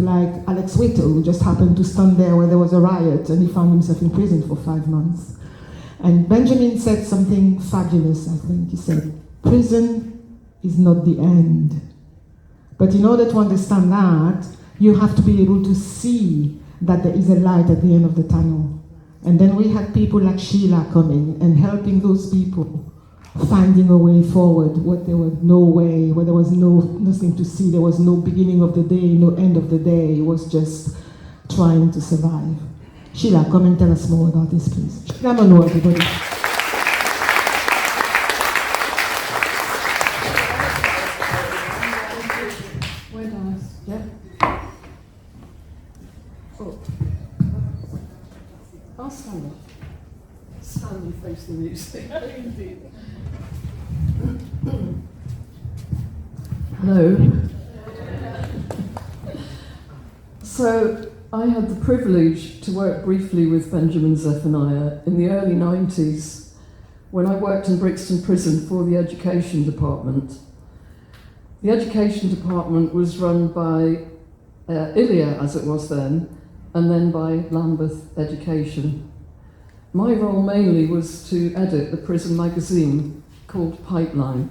people like Alex Whittle, who just happened to stand there where there was a riot and he found himself in prison for 5 months. And Benjamin said something fabulous, I think. He said, prison is not the end. But in order to understand that, you have to be able to see that there is a light at the end of the tunnel. And then we had people like Sheila coming and helping those people, finding a way forward, where there was no way, where there was nothing to see, there was no beginning of the day, no end of the day, it was just trying to survive. Sheila, come and tell us more about this, please. Sheila Munroe, everybody. I'll stand up. Stand and face the music. Hello. So I had the privilege to work briefly with Benjamin Zephaniah in the early 90s when I worked in Brixton Prison for the education department. The education department was run by Ilia, as it was then, and then by Lambeth Education. My role mainly was to edit the prison magazine called Pipeline.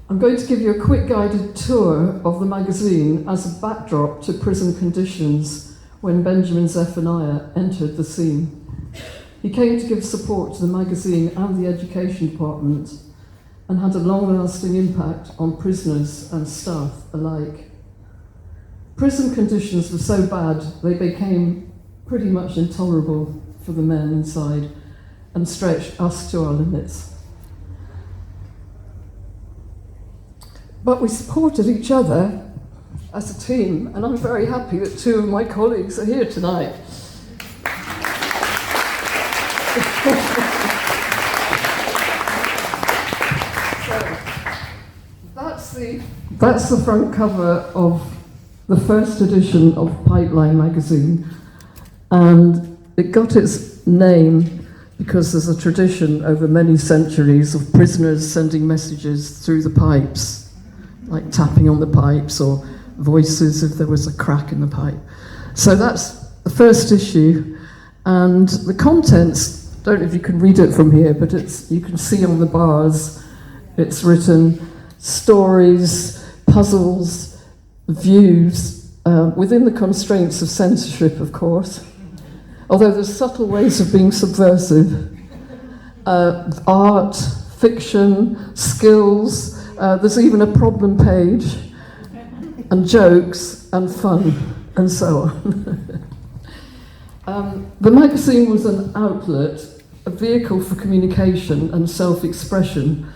I'm going to give you a quick guided tour of the magazine as a backdrop to prison conditions when Benjamin Zephaniah entered the scene. He came to give support to the magazine and the education department and had a long-lasting impact on prisoners and staff alike. Prison conditions were so bad they became pretty much intolerable for the men inside and stretched us to our limits. But we supported each other as a team, and I'm very happy that 2 of my colleagues are here tonight. So, that's the front cover of the first edition of Pipeline magazine, and it got its name because there's a tradition over many centuries of prisoners sending messages through the pipes, like tapping on the pipes or voices if there was a crack in the pipe. So that's the first issue, and the contents, don't know if you can read it from here, but you can see on the bars, it's written stories, puzzles, views, within the constraints of censorship, of course, although there's subtle ways of being subversive. Art, fiction, skills, there's even a problem page, and jokes, and fun, and so on. The magazine was an outlet, a vehicle for communication and self-expression,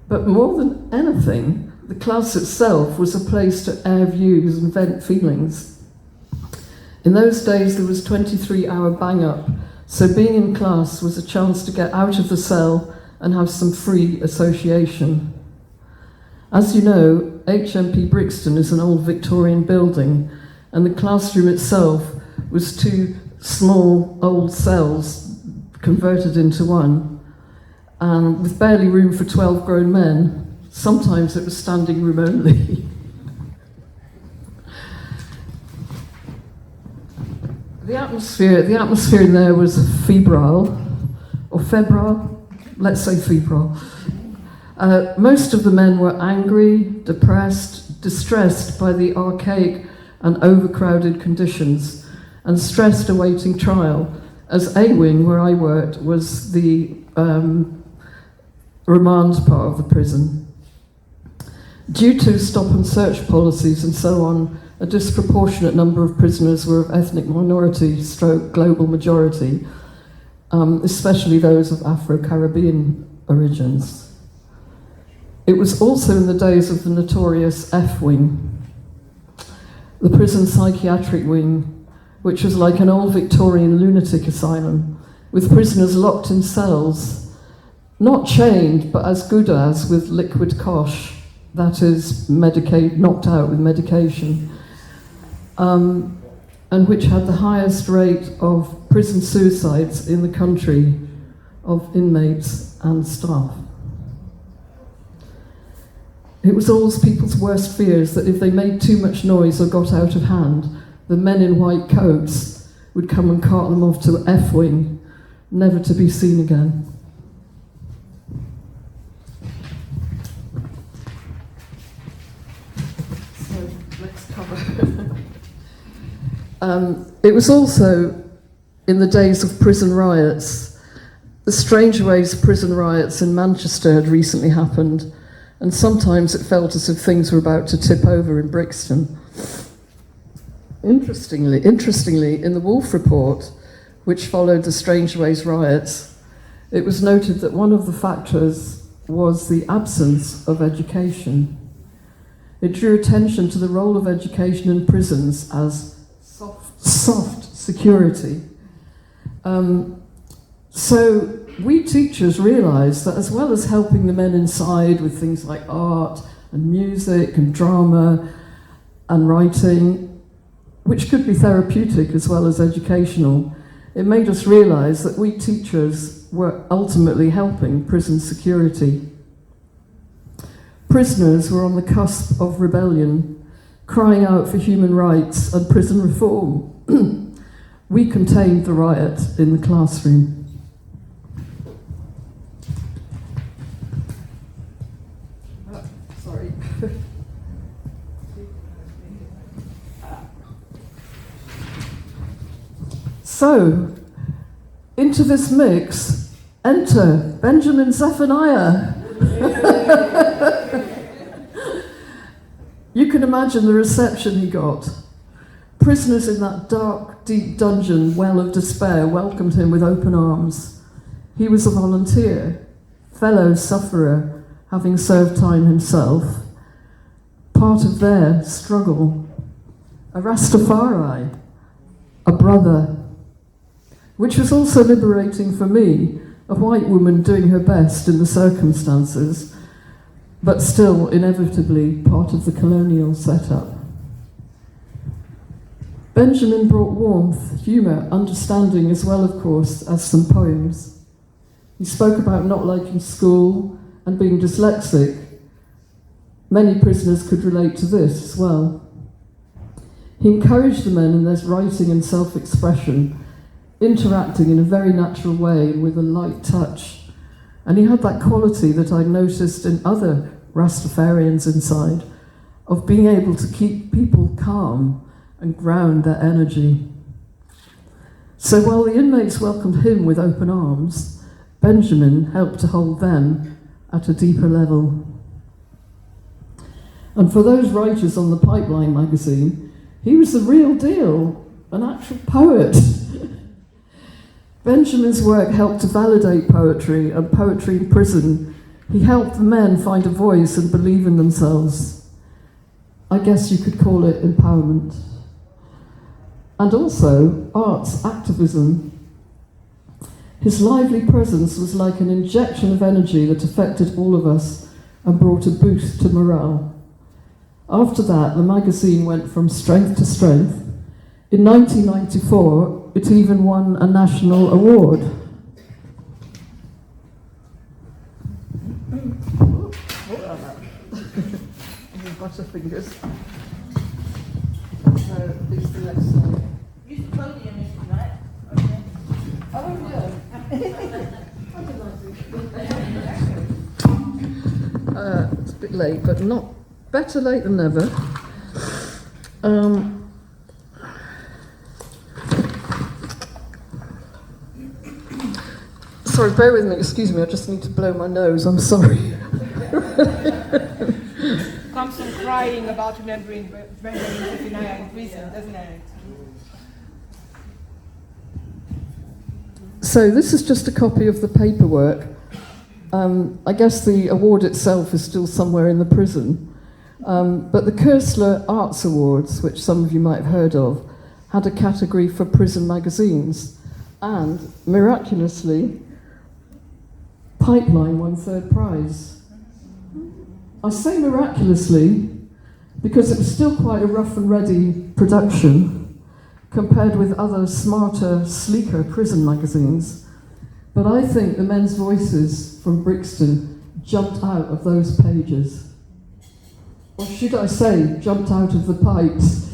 but more than anything, the class itself was a place to air views and vent feelings. In those days, there was 23-hour bang-up, so being in class was a chance to get out of the cell and have some free association. As you know, HMP Brixton is an old Victorian building, and the classroom itself was 2 small old cells converted into one, and with barely room for 12 grown men. Sometimes it was standing room only. The atmosphere in there was febrile, or febrile, let's say febrile. Most of the men were angry, depressed, distressed by the archaic and overcrowded conditions, and stressed awaiting trial, as A-Wing, where I worked, was the remand part of the prison. Due to stop and search policies and so on, a disproportionate number of prisoners were of ethnic minority / global majority, especially those of Afro-Caribbean origins. It was also in the days of the notorious F-Wing, the prison psychiatric wing, which was like an old Victorian lunatic asylum, with prisoners locked in cells, not chained, but as good as with liquid cosh, that is, knocked out with medication, and which had the highest rate of prison suicides in the country of inmates and staff. It was always people's worst fears that if they made too much noise or got out of hand, the men in white coats would come and cart them off to F-wing, never to be seen again. So let's cover. It was also in the days of prison riots. The Strangeways prison riots in Manchester had recently happened, and sometimes it felt as if things were about to tip over in Brixton. Interestingly, in the Wolf Report, which followed the Strangeways riots, it was noted that one of the factors was the absence of education. It drew attention to the role of education in prisons as soft security. So we teachers realised that as well as helping the men inside with things like art and music and drama and writing, which could be therapeutic as well as educational, it made us realise that we teachers were ultimately helping prison security. Prisoners were on the cusp of rebellion, crying out for human rights and prison reform. We contained the riot in the classroom. Sorry. So, into this mix, enter Benjamin Zephaniah. You can imagine the reception he got. Prisoners in that dark, deep dungeon well of despair welcomed him with open arms. He was a volunteer, fellow sufferer, having served time himself, part of their struggle, a Rastafari, a brother, which was also liberating for me, a white woman doing her best in the circumstances, but still inevitably part of the colonial setup. Benjamin brought warmth, humour, understanding, as well, of course, as some poems. He spoke about not liking school and being dyslexic. Many prisoners could relate to this as well. He encouraged the men in their writing and self-expression, interacting in a very natural way and with a light touch. And he had that quality that I noticed in other Rastafarians inside, of being able to keep people calm and ground their energy. So while the inmates welcomed him with open arms, Benjamin helped to hold them at a deeper level. And for those writers on the Pipeline magazine, he was the real deal, an actual poet. Benjamin's work helped to validate poetry and poetry in prison. He helped the men find a voice and believe in themselves. I guess you could call it empowerment. And also arts activism. His lively presence was like an injection of energy that affected all of us and brought a boost to morale. After that, the magazine went from strength to strength. In 1994, it even won a national award. Butterfingers. So, it's the left side. You should podium it tonight. Okay. Oh, yeah. It's a bit late, but not better late than never. Sorry, bear with me, excuse me, I just need to blow my nose, I'm sorry. Comes from crying about remembering Benjamin Zephaniah in prison, doesn't it? So this is just a copy of the paperwork. I guess the award itself is still somewhere in the prison. But the Koestler Arts Awards, which some of you might have heard of, had a category for prison magazines. And, miraculously, Pipeline won third prize. I say miraculously because it was still quite a rough and ready production compared with other smarter, sleeker prison magazines. But I think the men's voices from Brixton jumped out of those pages. or should I say, jumped out of the pipes.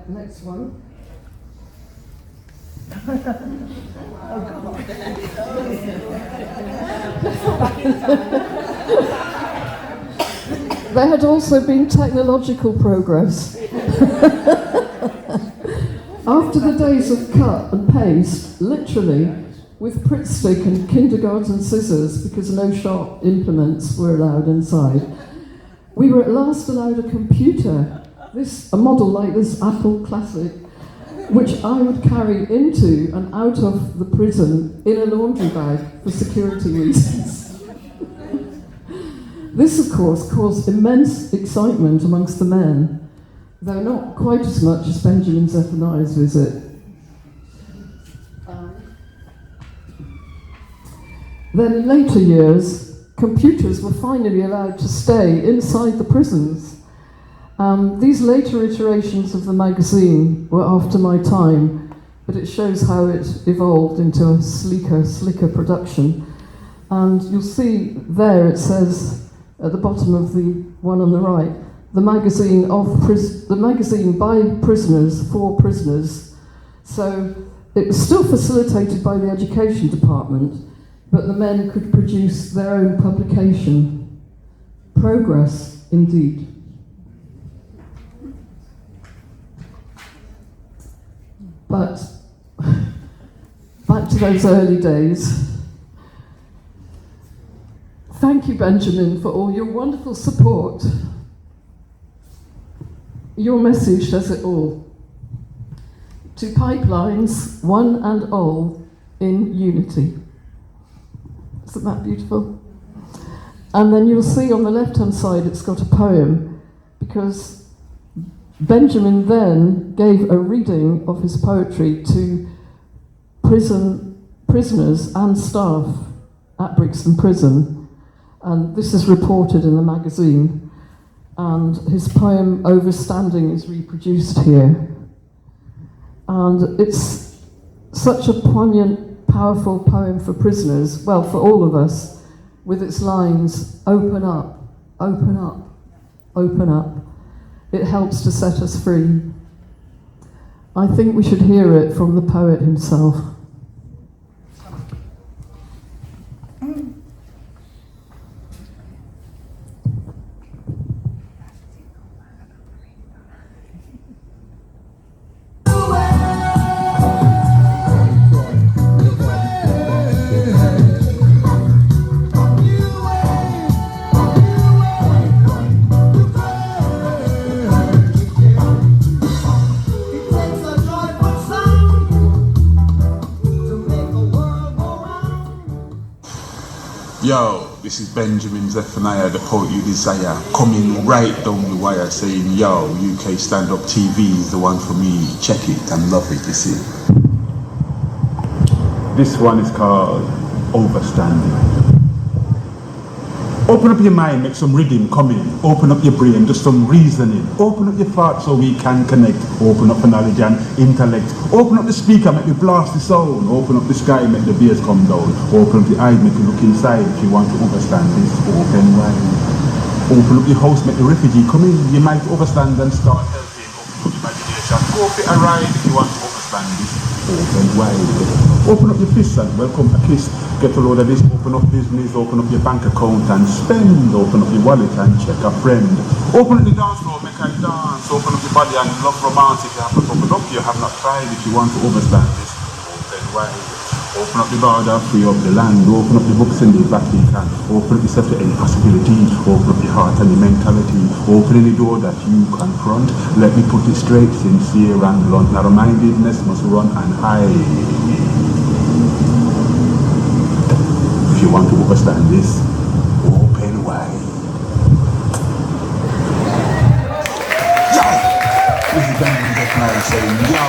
Next one. There had also been technological progress. After the days of cut and paste, literally, with Pritt stick and kindergarten scissors, because no sharp implements were allowed inside, we were at last allowed a computer, a model like this Apple Classic, which I would carry into and out of the prison in a laundry bag for security reasons. This, of course, caused immense excitement amongst the men, though not quite as much as Benjamin Zephaniah's visit. Then in later years, computers were finally allowed to stay inside the prisons. These later iterations of the magazine were after my time, but it shows how it evolved into a slicker production. And you'll see there it says at the bottom of the one on the right, the magazine by prisoners for prisoners. So it was still facilitated by the education department, but the men could produce their own publication. Progress, indeed. But back to those early days. Thank you, Benjamin, for all your wonderful support. Your message says it all. To pipelines, one and all, in unity. Isn't that beautiful? And then you'll see on the left-hand side it's got a poem, because Benjamin then gave a reading of his poetry to prisoners and staff at Brixton Prison, and this is reported in the magazine, and his poem Overstanding is reproduced here. And it's such a poignant, powerful poem for prisoners, well, for all of us, with its lines, open up, open up, open up. It helps to set us free. I think we should hear it from the poet himself. Yo, this is Benjamin Zephaniah, the poet you desire, coming right down the wire saying, yo, UK stand-up TV is the one for me, check it and love it, you see. This one is called Overstanding. Open up your mind, make some rhythm come in. Open up your brain, just some reasoning. Open up your thoughts so we can connect. Open up for knowledge and intellect. Open up the speaker, make me blast the sound. Open up the sky, make the beers come down. Open up the eyes, make you look inside if you want to understand this. Open wide. Open up your house, make the refugee come in. You might overstand and start helping. Open up your imagination. Go for a ride if you want to understand this. Open wide. Open up your fists and welcome a kiss. Get a load of this, open up business, open up your bank account and spend. Open up your wallet and check a friend. Open up the dance floor, make I dance. Open up your body and love romance. If you haven't opened up, you have not tried. If you want to understand this, open wide. Open up the border, free up the land. Open up the books in the Vatican. Open up yourself to any possibility. Open up your heart and your mentality. Open any door that you confront. Let me put it straight, sincere and blunt. Narrow-mindedness must run and hide. If you want to understand this, open wide. Yo! This is Benjamin Zephaniah saying, yo!